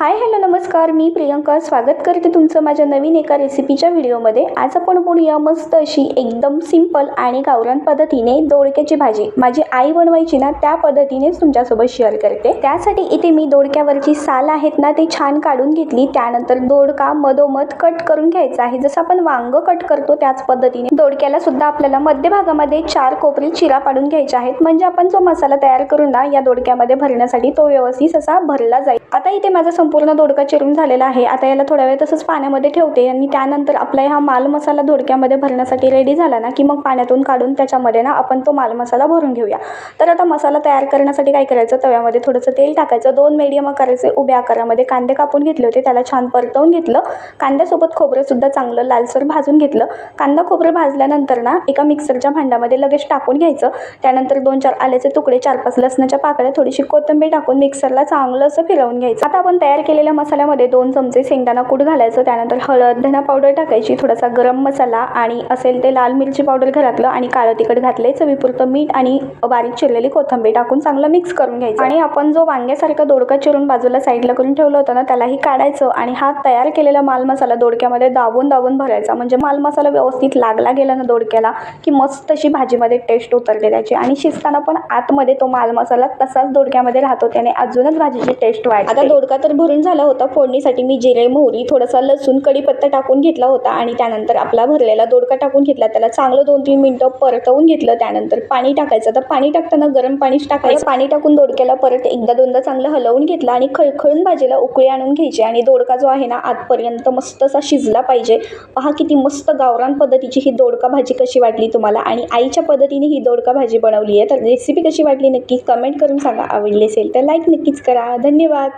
Hi hello नमस्कार, मी प्रियंका स्वागत करते तुमचं माझ्या नवीन एका रेसिपीच्या व्हिडिओमध्ये। आज आपण बनवूया मस्त अशी एकदम सिंपल आणि गावरान पद्धतीने दोडक्याची भाजी। माझी आई बनवायची ना त्या पद्धतीनेच तुमच्यासोबत शेअर करते। त्यासाठी इथे मी दोडक्यावरची साल आहेत ना ते छान काढून घेतली। त्यानंतर दोडका मधोमध कट करून घ्यायचा आहे। जसं आपण वांग कट करतो त्याच पद्धतीने दोडक्याला सुद्धा आपल्याला मध्य भागामध्ये 4 कोपरी चिरा पाडून घ्यायचे आहेत, म्हणजे आपण जो मसाला तयार करू ना या दोडक्यामध्ये भरण्यासाठी तो व्यवस्थित असा भरला जाईल। आता इथे माझा संपूर्ण दोडका चिरून झालेला आहे। आता याला थोडा वेळ तसंच पाण्यामध्ये ठेवते आणि त्यानंतर आपला हा माल मसाला दोडक्यामध्ये भरण्यासाठी रेडी झाला ना की मग पाण्यातून काढून त्याच्यामध्ये ना आपण तो माल मसाला भरून घेऊया। तर आता मसाला तयार करण्यासाठी काय करायचं, तव्यामध्ये थोडंसं तेल टाकायचं, 2 मीडियम आकाराचे उभ्या आकारामध्ये कांदे कापून घेतले होते, त्याला छान परतवून घेतलं। कांद्यासोबत खोबरं सुद्धा चांगलं लालसर भाजून घेतलं। कांदा खोबरं भाजल्यानंतर ना एका मिक्सरच्या भांड्यामध्ये लगेच टाकून घ्यायचं। त्यानंतर 2-4 आल्याचे तुकडे, 4-5 लसणाच्या पाकळ्या, थोडीशी कोथिंबीर टाकून मिक्सरला चांगलं असं फिरवून घ्यायचं। आता आपण तयार केलेल्या मसाल्यामध्ये 2 चमचे शेंगदाणा कूट घालायचं, त्यानंतर हळद, धना पावडर टाकायची, थोडासा गरम मसाला आणि असेल ते लाल मिरची पावडर घरातलं आणि काळं तिखट घातले, चवीपुरतं मीठ आणि बारीक चिरलेली कोथिंबीर टाकून चांगलं मिक्स करून घ्यायचं। आणि आपण जो वांग्यासारखा दोडका चिरून बाजूला साईडला करून ठेवलं होतं ना त्यालाही काढायचं आणि हा तयार केलेला माल मसाला दोडक्यामध्ये दाबून दाबून भरायचा, म्हणजे माल मसाला व्यवस्थित लागला गेला ना दोडक्याला की मस्त अशी भाजीमध्ये टेस्ट उतरते त्याची। आणि शिजताना पण आतमध्ये तो माल मसाला तसाच दोडक्यामध्ये राहतो, त्याने अजूनच भाजीची टेस्ट वाढते। आता दोडका तर भरून झाला होता। फोडणीसाठी मी जिरे, मोहरी, थोडासा लसूण, कढीपत्ता टाकून घेतला होता आणि त्यानंतर आपला भरलेला दोडका टाकून घेतला, त्याला चांगलं 2-3 मिनिटं परतवून घेतलं। त्यानंतर पाणी टाकायचं। तर पाणी टाकताना गरम पाणीच टाकायचं। पाणी टाकून दोडक्याला परत एकदा दोनदा चांगलं हलवून घेतलं आणि खळखळून भाजीला उकळी आणून घ्यायची। आणि दोडका जो आहे ना आतपर्यंत मस्त असा शिजला पाहिजे। पहा किती मस्त गावरान पद्धतीची ही दोडका भाजी कशी वाटली तुम्हाला, आणि आईच्या पद्धतीने ही दोडका भाजी बनवली आहे। तर रेसिपी कशी वाटली नक्की कमेंट करून सांगा। आवडली असेल तर लाईक नक्कीच करा। धन्यवाद।